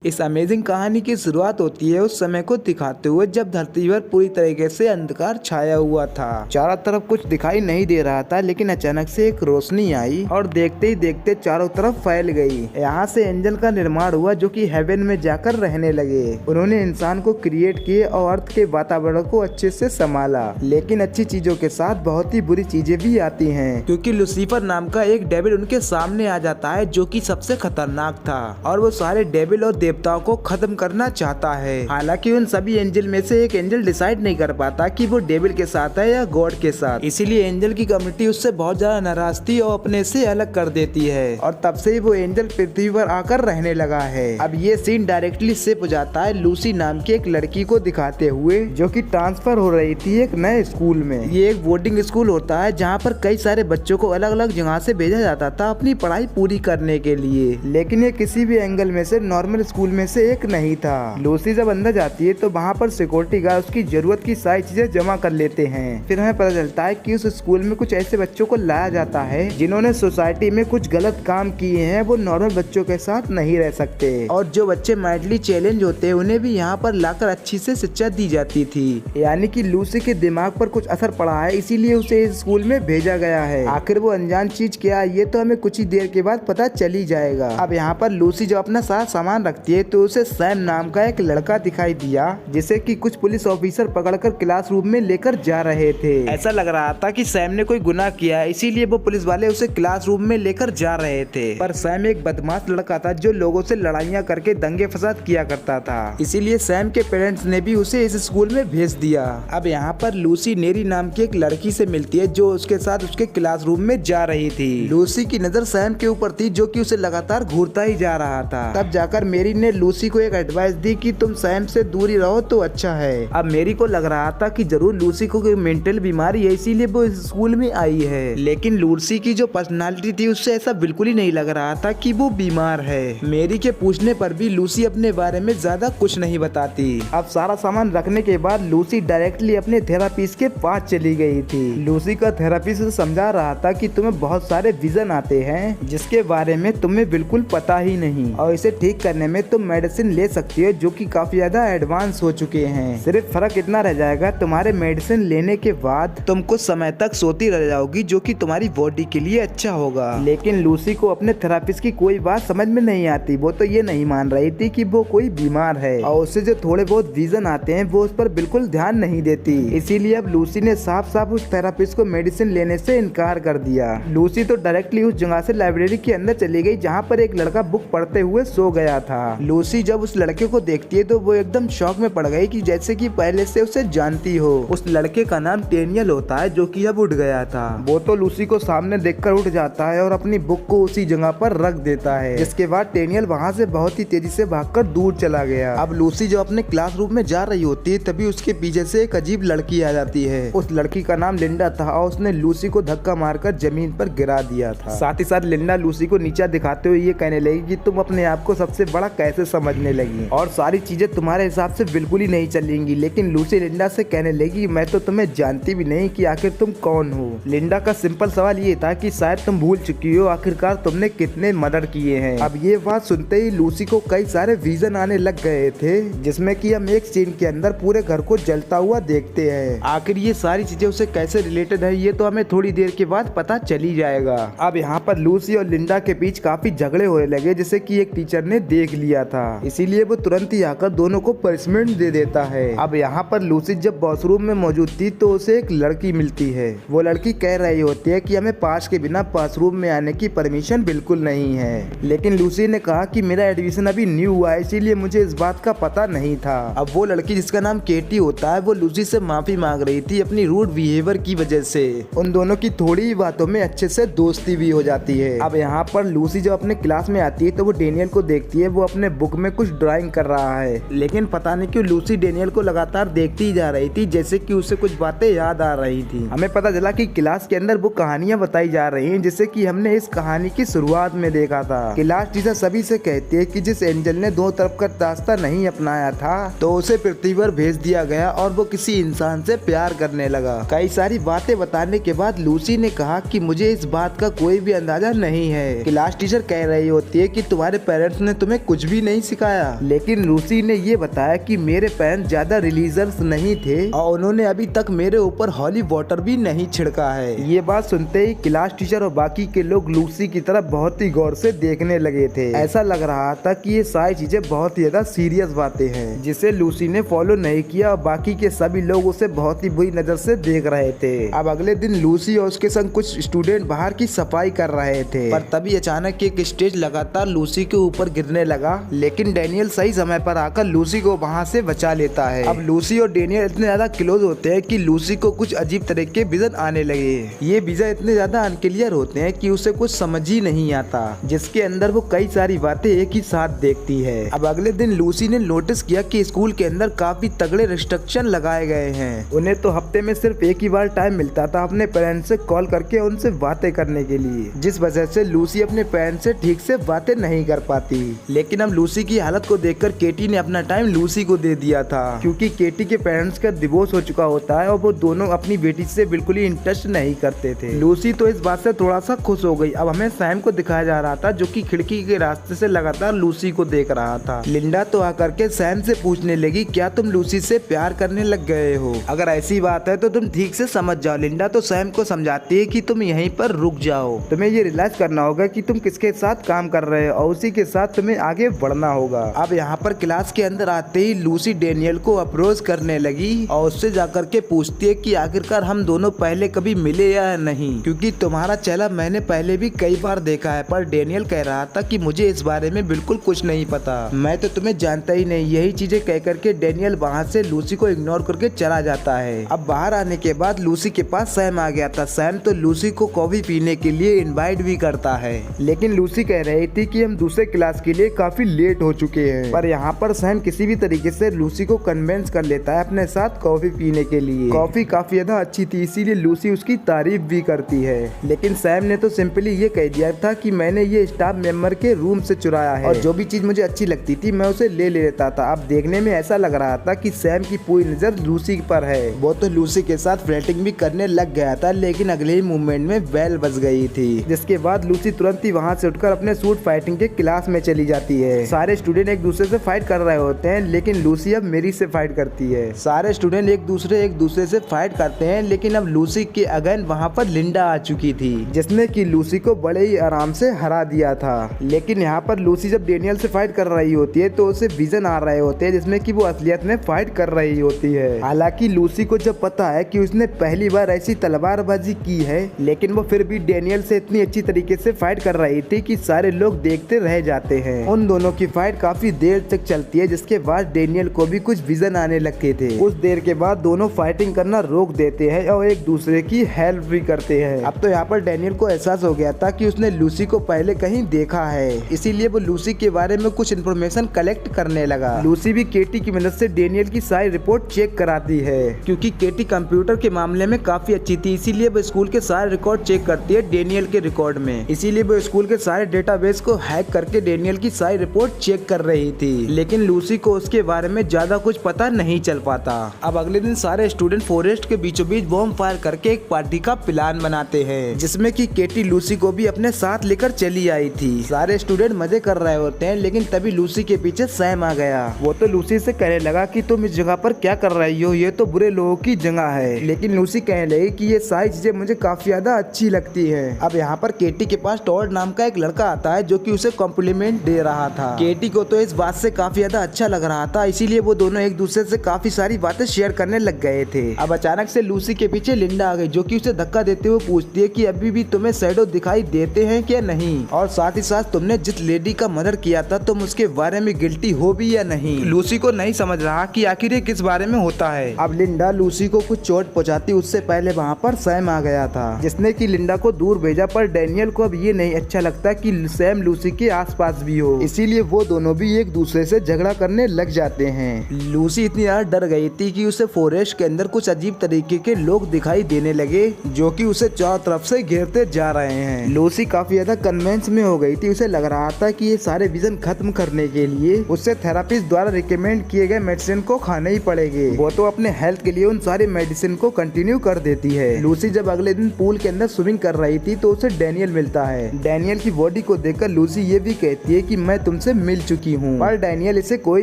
इस अमेजिंग कहानी की शुरुआत होती है उस समय को दिखाते हुए जब धरती पर पूरी तरीके से अंधकार छाया हुआ था। चारों तरफ कुछ दिखाई नहीं दे रहा था, लेकिन अचानक से एक रोशनी आई और देखते ही देखते चारों तरफ फैल गई। यहाँ से एंजल का निर्माण हुआ जो कि हेवन में जाकर रहने लगे। उन्होंने इंसान को क्रिएट किए और अर्थ के वातावरण को अच्छे से संभाला, लेकिन अच्छी चीजों के साथ बहुत ही बुरी चीजें भी आती हैं, क्योंकि लूसीफर नाम का एक डेविल उनके सामने आ जाता है जो कि सबसे खतरनाक था और वो सारे डेविल और देवताओं को खत्म करना चाहता है। हालांकि उन सभी एंजल में से एक एंजल डिसाइड नहीं कर पाता कि वो डेविल के साथ है या गॉड के साथ, इसीलिए एंजल की कम्युनिटी उससे बहुत ज्यादा नाराज थी और अपने से अलग कर देती है और तब से ही वो एंजल पृथ्वी पर आकर रहने लगा है। अब ये सीन डायरेक्टली शिफ्ट हो जाता है लूसी नाम की एक लड़की को दिखाते हुए जो कि ट्रांसफर हो रही थी एक नए स्कूल में। ये एक बोर्डिंग स्कूल होता है जहाँ पर कई सारे बच्चों को अलग अलग जगह से भेजा जाता था अपनी पढ़ाई पूरी करने के लिए, लेकिन ये किसी भी एंगल में से नॉर्मल स्कूल में से एक नहीं था। लूसी जब अंदर जाती है तो वहाँ पर सिक्योरिटी गार्ड उसकी जरूरत की सारी चीजें जमा कर लेते हैं। फिर हमें पता चलता है कि उस स्कूल में कुछ ऐसे बच्चों को लाया जाता है जिन्होंने सोसाइटी में कुछ गलत काम किए हैं, वो नॉर्मल बच्चों के साथ नहीं रह सकते और जो बच्चे माइंडली चैलेंज होते हैं उन्हें भी यहाँ पर लाकर अच्छी से शिक्षा दी जाती थी। यानी कि लूसी के दिमाग पर कुछ असर पड़ा है, इसीलिए उसे इस स्कूल में भेजा गया है। आखिर वो अनजान चीज क्या है ये तो हमें कुछ ही देर के बाद पता चली जाएगा। अब यहाँ पर लूसी जब अपना सारा सामान रखती है तो उसे सैम नाम का एक लड़का दिखाई दिया जिसे कि कुछ पुलिस ऑफिसर पकड़कर क्लासरूम में लेकर जा रहे थे। ऐसा लग रहा था कि सैम ने कोई गुनाह किया है, इसीलिए वो पुलिस वाले उसे क्लासरूम में लेकर जा रहे थे। पर सैम एक बदमाश लड़का था जो लोगों से लड़ाइयाँ करके दंगे फसाद किया करता था, इसीलिए सैम के पेरेंट्स ने भी उसे इस स्कूल में भेज दिया। अब यहाँ पर लूसी नेरी नाम की एक लड़की से मिलती है जो उसके साथ उसके क्लासरूम में जा रही थी। लूसी की नजर सैम के ऊपर थी जो कि उसे लगातार घूरता ही जा रहा था। तब जाकर मेरी ने लूसी को एक एडवाइस दी कि तुम सैम से दूर ही रहो तो अच्छा है। अब मेरी को लग रहा था कि जरूर लूसी को कोई मेंटल बीमारी है इसीलिए वो इस स्कूल में आई है, लेकिन लूसी की जो पर्सनालिटी थी उससे ऐसा बिल्कुल ही नहीं लग रहा था कि वो बीमार है। मेरी के पूछने पर भी लूसी अपने बारे में ज्यादा कुछ नहीं बताती। अब सारा सामान रखने के बाद लूसी डायरेक्टली अपने थेरापिस्ट के पास चली गई थी। लूसी का थेरापिस्ट समझा रहा था कि तुम्हें बहुत सारे विजन आते हैं जिसके बारे में तुम्हें बिल्कुल पता ही नहीं और इसे ठीक करने में तुम मेडिसिन ले सकती हो जो कि काफी ज्यादा एडवांस हो चुके हैं। सिर्फ फर्क इतना रह जाएगा तुम्हारे मेडिसिन लेने के बाद तुम कुछ समय तक सोती रह जाओगी जो कि तुम्हारी बॉडी के लिए अच्छा होगा। लेकिन लूसी को अपने थेरापिस्ट की कोई बात समझ में नहीं आती। वो तो ये नहीं मान रही थी कि वो कोई बीमार है और उससे जो थोड़े बहुत विजन आते हैं वो उस पर बिल्कुल ध्यान नहीं देती। इसीलिए अब लूसी ने साफ साफ उस थेरापिस्ट को मेडिसिन लेने से इनकार कर दिया। लूसी तो डायरेक्टली उस जगह से लाइब्रेरी के अंदर चली गई जहाँ पर एक लड़का बुक पढ़ते हुए सो गया था। लूसी जब उस लड़के को देखती है तो वो एकदम शॉक में पड़ गई कि जैसे कि पहले से उसे जानती हो। उस लड़के का नाम टेनियल होता है जो कि अब उठ गया था। वो तो लूसी को सामने देखकर उठ जाता है और अपनी बुक को उसी जगह पर रख देता है, जिसके बाद टेनियल वहाँ से बहुत ही तेजी से भागकर दूर चला गया। अब लूसी जब अपने क्लासरूम में जा रही होती है तभी उसके पीछे से एक अजीब लड़की आ जाती है। उस लड़की का नाम लिंडा था और उसने लूसी को धक्का मारकर जमीन पर गिरा दिया था। साथ ही साथ लिंडा लूसी को नीचा दिखाते हुए ये कहने लगी कि तुम अपने आप को सबसे बड़ा कैसे समझने लगी और सारी चीजें तुम्हारे हिसाब से बिल्कुल ही नहीं चलेंगी। लेकिन लूसी लिंडा से कहने लगी मैं तो तुम्हें जानती भी नहीं कि आखिर तुम कौन हो। लिंडा का सिंपल सवाल ये था कि शायद तुम भूल चुकी हो आखिरकार तुमने कितने मर्डर किए हैं। अब ये बात सुनते ही लूसी को कई सारे विजन आने लग गए थे जिसमें कि हम एक सीन के अंदर पूरे घर को जलता हुआ देखते हैं। आखिर ये सारी चीजें उसे कैसे रिलेटेड है ये तो हमें थोड़ी देर के बाद पता चली जाएगा। अब यहाँ पर लूसी और लिंडा के बीच काफी झगड़े होने लगे जिसे कि एक टीचर ने देख लिया था, इसीलिए वो तुरंत ही आकर दोनों को पनिशमेंट दे देता है। अब यहाँ पर लूसी जब वॉशरूम में मौजूद थी तो उसे एक लड़की मिलती है। वो लड़की कह रही होती है कि हमें पास के बिना वॉशरूम में आने की परमिशन बिल्कुल नहीं है, लेकिन लूसी ने कहा कि मेरा एडमिशन अभी न्यू हुआ है इसीलिए मुझे इस बात का पता नहीं था। अब वो लड़की जिसका नाम केटी होता है वो लूसी से माफी मांग रही थी अपनी रूड बिहेवियर की वजह से। उन दोनों की थोड़ी ही बातों में अच्छे से दोस्ती भी हो जाती है। अब यहाँ पर लूसी जब अपने क्लास में आती है तो वो डेनियल को देखती है। वो अपने बुक में कुछ ड्राइंग कर रहा है, लेकिन पता नहीं क्यों लूसी डेनियल को लगातार देखती ही जा रही थी जैसे कि उसे कुछ बातें याद आ रही थी। हमें पता चला कि क्लास के अंदर वो कहानियां बताई जा रही हैं जिसे कि हमने इस कहानी की शुरुआत में देखा था। क्लास टीचर सभी से कहती है कि जिस एंजल ने दो तरफ का रास्ता नहीं अपनाया था तो उसे पृथ्वी पर भेज दिया गया और वो किसी इंसान से प्यार करने लगा। कई सारी बातें बताने के बाद लूसी ने कहा कि मुझे इस बात का कोई भी अंदाजा नहीं है। क्लास टीचर कह रही होती है कि तुम्हारे पेरेंट्स ने तुम्हें कुछ भी नहीं सिखाया। लेकिन लूसी ने ये बताया कि मेरे पेरेंट्स ज्यादा रिलीजियस नहीं थे और उन्होंने अभी तक मेरे ऊपर हॉली वाटर भी नहीं छिड़का है। ये बात सुनते ही क्लास टीचर और बाकी के लोग लूसी की तरफ बहुत ही गौर से देखने लगे थे। ऐसा लग रहा था कि ये सारी चीजें बहुत ही ज्यादा सीरियस बातें हैं, जिसे लूसी ने फॉलो नहीं किया और बाकी के सभी लोग उसे बहुत ही बुरी नजर से देख रहे थे। अब अगले दिन लूसी और उसके संग कुछ स्टूडेंट बाहर की सफाई कर रहे थे, पर तभी अचानक एक स्टेज लगातार लूसी के ऊपर गिरने लगा। लेकिन डेनियल सही समय पर आकर लूसी को वहाँ से बचा लेता है। अब लूसी और डेनियल इतने ज्यादा क्लोज होते हैं कि लूसी को कुछ अजीब तरह के विजन आने लगे। ये विजन इतने ज्यादा अनक्लियर होते हैं कि उसे कुछ समझ ही नहीं आता, जिसके अंदर वो कई सारी बातें एक ही साथ देखती है। अब अगले दिन लूसी ने नोटिस किया कि स्कूल के अंदर काफी तगड़े रिस्ट्रिक्शन लगाए गए हैं। उन्हें तो हफ्ते में सिर्फ एक ही बार टाइम मिलता था अपने पेरेंट्स से कॉल करके उनसे बातें करने के लिए, जिस वजह से लूसी अपने पेरेंट्स से ठीक से बातें नहीं कर पाती। लेकिन अब लूसी की हालत को देखकर केटी ने अपना टाइम लूसी को दे दिया था, क्योंकि केटी के पेरेंट्स का डिवोर्स हो चुका होता है और वो दोनों अपनी बेटी से बिल्कुल ही इंटरेस्ट नहीं करते थे। लूसी तो इस बात से थोड़ा सा खुश हो गई। अब हमें सैम को दिखाया जा रहा था, जो कि खिड़की के रास्ते से लगातार लूसी को देख रहा था। लिंडा तो आकर के सैम से पूछने लगी, क्या तुम लूसी से प्यार करने लग गए हो? अगर ऐसी बात है तो तुम ठीक से समझ जाओ। लिंडा तो सैम को समझाती है कि तुम यहीं पर रुक जाओ, तुम्हें ये रियलाइज करना होगा कि तुम किसके साथ काम कर रहे हो और उसी के साथ तुम्हें आगे बढ़ना होगा। अब यहाँ पर क्लास के अंदर आते ही लूसी डेनियल को अप्रोच करने लगी और उससे जाकर के पूछती है कि आखिरकार हम दोनों पहले कभी मिले या नहीं, क्योंकि तुम्हारा चेहरा मैंने पहले भी कई बार देखा है। पर डेनियल कह रहा था कि मुझे इस बारे में बिल्कुल कुछ नहीं पता, मैं तो तुम्हें जानता ही नहीं। यही चीजें कह करके डेनियल वहाँ से लूसी को इग्नोर करके चला जाता है। अब बाहर आने के बाद लूसी के पास सैम आ गया था। सैम तो लूसी को कॉफी पीने के लिए इनवाइट भी करता है, लेकिन लूसी कह रही थी कि हम दूसरे क्लास के लिए काफी लेट हो चुके हैं। पर यहाँ पर सैम किसी भी तरीके से लूसी को कन्विंस कर लेता है अपने साथ कॉफी पीने के लिए। कॉफी काफी ज्यादा अच्छी थी, इसीलिए लूसी उसकी तारीफ भी करती है। लेकिन सैम ने तो सिंपली ये कह दिया था कि मैंने ये स्टाफ मेंबर के रूम से चुराया है और जो भी चीज मुझे अच्छी लगती थी मैं उसे ले लेता था। अब देखने में ऐसा लग रहा था कि सैम की पूरी नजर लूसी पर है। वो तो लूसी के साथ फ्लर्टिंग भी करने लग गया था, लेकिन अगले ही मूवमेंट में बेल बज गई थी, जिसके बाद लूसी तुरंत ही वहाँ से उठकर अपने सूट फाइटिंग के क्लास में चली जाती है। सारे स्टूडेंट एक दूसरे से फाइट कर रहे होते हैं, लेकिन लूसी अब मेरी से फाइट करती है। सारे स्टूडेंट एक दूसरे से फाइट करते हैं, लेकिन अब लूसी के अगेन वहाँ पर लिंडा आ चुकी थी, जिसने कि लूसी को बड़े ही आराम से हरा दिया था। लेकिन यहाँ पर लूसी जब डेनियल से फाइट कर रही होती है तो उसे विजन आ रहे होते हैं जिसमें कि वो असलियत में फाइट कर रही होती है। हालांकि लूसी को जब पता है कि उसने पहली बार ऐसी तलवारबाजी की है, लेकिन वो फिर भी डेनियल से इतनी अच्छी तरीके से फाइट कर रही थी कि सारे लोग देखते रह जाते हैं। उन दोनों की फाइट काफी देर तक चलती है, जिसके बाद डेनियल को भी कुछ विजन आने लगते थे। कुछ देर के बाद दोनों फाइटिंग करना रोक देते हैं और एक दूसरे की हेल्प भी करते हैं। अब तो यहाँ पर डेनियल को एहसास हो गया था कि उसने लूसी को पहले कहीं देखा है, इसीलिए वो लूसी के बारे में कुछ इन्फॉर्मेशन कलेक्ट करने लगा। लूसी भी केटी की मदद से डेनियल की सारी रिपोर्ट चेक कराती है, क्योंकि केटी कंप्यूटर के मामले में काफी अच्छी थी, इसीलिए वो स्कूल के सारे रिकॉर्ड चेक करती है डेनियल के रिकॉर्ड में। इसीलिए वो स्कूल के सारे डेटाबेस को हैक करके डेनियल की सारी रिपोर्ट चेक कर रही थी। लेकिन लूसी को उसके बारे में ज्यादा कुछ पता नहीं चल पाता। अब अगले दिन सारे स्टूडेंट फॉरेस्ट के बीचों बीच बॉम्ब फायर करके एक पार्टी का प्लान बनाते हैं, जिसमें कि केटी लूसी को भी अपने साथ लेकर चली आई थी। सारे स्टूडेंट मजे कर रहे होते हैं, लेकिन तभी लूसी के पीछे सैम आ गया। वो तो लूसी से कहने लगा कि तुम इस जगह पर क्या कर रही हो, ये तो बुरे लोगों की जगह है। लेकिन लूसी कहने लगी कि ये सारी चीजें मुझे काफी ज्यादा अच्छी लगती है। अब यहाँ पर केटी के पास टॉड नाम का एक लड़का आता है, जो कि उसे कॉम्प्लीमेंट दे रहा था। केटी को तो इस बात से काफी ज्यादा अच्छा लग रहा था, इसीलिए वो दोनों एक दूसरे से काफी सारी बातें शेयर करने लग गए थे। अब अचानक से लूसी के पीछे लिंडा आ गई, जो कि उसे धक्का देते हुए पूछती है कि अभी भी तुम्हें शैडो दिखाई देते हैं क्या नहीं, और साथ ही साथ तुमने जिस लेडी का मर्डर किया था तुम उसके बारे में गिल्टी हो भी या नहीं। लूसी को नहीं समझ रहा कि आखिर ये किस बारे में होता है। अब लिंडा लूसी को कुछ चोट पहुंचाती उससे पहले वहाँ पर सैम आ गया था, जिसने कि लिंडा को दूर भेजा। पर डेनियल को अब ये नहीं अच्छा लगता कि सैम लूसी के आसपास भी हो, इसीलिए वो दोनों भी एक दूसरे से झगड़ा करने लग जाते हैं। लूसी इतनी ज्यादा डर गई थी कि उसे फॉरेस्ट के अंदर कुछ अजीब तरीके के लोग दिखाई देने लगे, जो कि उसे चारों तरफ से घेरते जा रहे हैं। लूसी काफी ज्यादा कन्वेंस में हो गई थी। उसे लग रहा था कि ये सारे विजन खत्म करने के लिए उससे थेरापिस्ट द्वारा रिकमेंड किए गए मेडिसिन को खाने ही पड़ेंगे। वो तो अपने हेल्थ के लिए उन सारे मेडिसिन को कंटिन्यू कर देती है। लूसी जब अगले दिन पूल के अंदर स्विमिंग कर रही थी तो उसे डेनियल मिलता है। डेनियल की बॉडी को देखकर लूसी ये भी कहती है कि मैं तुमसे उनसे मिल चुकी हूँ। पर डैनियल इसे कोई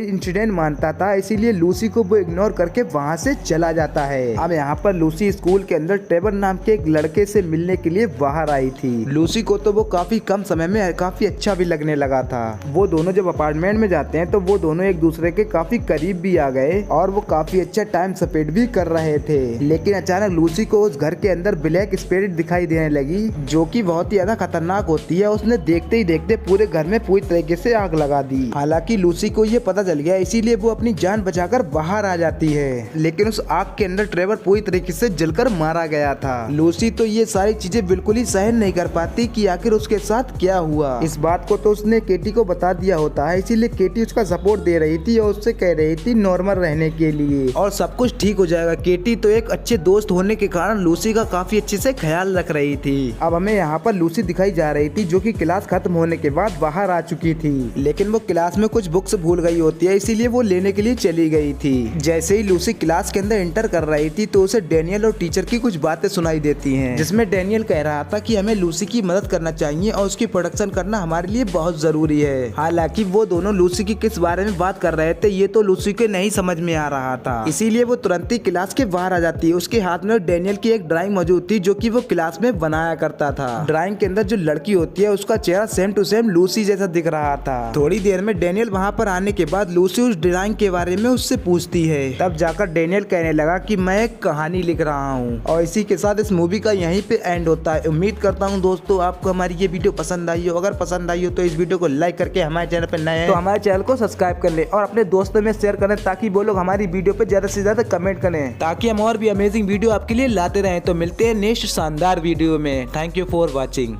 इंसिडेंट मानता था, इसीलिए लूसी को वो इग्नोर करके वहाँ से चला जाता है। अब यहाँ पर लूसी स्कूल के अंदर ट्रेवर नाम के एक लड़के से मिलने के लिए बाहर आई थी। लूसी को तो वो काफी कम समय में काफी अच्छा भी लगने लगा था। वो दोनों जब अपार्टमेंट में जाते हैं तो वो दोनों एक दूसरे के काफी करीब भी आ गए और वो काफी अच्छा टाइम स्पेंड भी कर रहे थे। लेकिन अचानक लूसी को उस घर के अंदर ब्लैक स्पिरिट दिखाई देने लगी, जो कि बहुत ही ज्यादा खतरनाक होती है। उसने देखते ही देखते पूरे घर में पूरी तरीके से आग लगा दी। हालांकि लूसी को ये पता चल गया, इसीलिए वो अपनी जान बचाकर बाहर आ जाती है। लेकिन उस आग के अंदर ट्रेवर पूरी तरीके से जलकर मारा गया था। लूसी तो ये सारी चीजें बिल्कुल ही सहन नहीं कर पाती कि आखिर उसके साथ क्या हुआ। इस बात को तो उसने केटी को बता दिया होता है, इसीलिए केटी उसका सपोर्ट दे रही थी और उससे कह रही थी नॉर्मल रहने के लिए और सब कुछ ठीक हो जाएगा। केटी तो एक अच्छे दोस्त होने के कारण लूसी का काफी अच्छे से ख्याल रख रही थी। अब हमें यहाँ पर लूसी दिखाई जा रही थी, जो कि क्लास खत्म होने के बाद बाहर आ चुकी थी। लेकिन वो क्लास में कुछ बुक्स भूल गई होती है, इसीलिए वो लेने के लिए चली गई थी। जैसे ही लूसी क्लास के अंदर एंटर कर रही थी तो उसे डैनियल और टीचर की कुछ बातें सुनाई देती हैं, जिसमें डैनियल कह रहा था कि हमें लूसी की मदद करना चाहिए और उसकी प्रोटेक्शन करना हमारे लिए बहुत जरूरी है। हालांकि वो दोनों लूसी की किस बारे में बात कर रहे थे ये तो लूसी के नहीं समझ में आ रहा था, इसीलिए वो तुरंत ही क्लास के बाहर आ जाती है। उसके हाथ में डैनियल की एक ड्राइंग मौजूद थी, जो कि वो क्लास में बनाया करता था। ड्राइंग के अंदर जो लड़की होती है उसका चेहरा सेम टू सेम लूसी जैसा दिख रहा था। थोड़ी देर में डैनियल वहाँ पर आने के बाद लूसी उस ड्राइंग के बारे में उससे पूछती है। तब जाकर डैनियल कहने लगा कि मैं एक कहानी लिख रहा हूँ। और इसी के साथ इस मूवी का यहीं पे एंड होता है। उम्मीद करता हूँ दोस्तों आपको हमारी ये वीडियो पसंद आई हो। अगर पसंद आई हो तो इस वीडियो को लाइक करके हमारे चैनल पर नए हैं तो हमारे चैनल को सब्सक्राइब कर ले और अपने दोस्तों में शेयर करें, ताकि वो लोग हमारी वीडियो पे ज्यादा से ज्यादा कमेंट करें, ताकि हम और भी अमेजिंग वीडियो आपके लिए लाते रहें। तो मिलते हैं नेक्स्ट शानदार वीडियो में। Thank you for watching.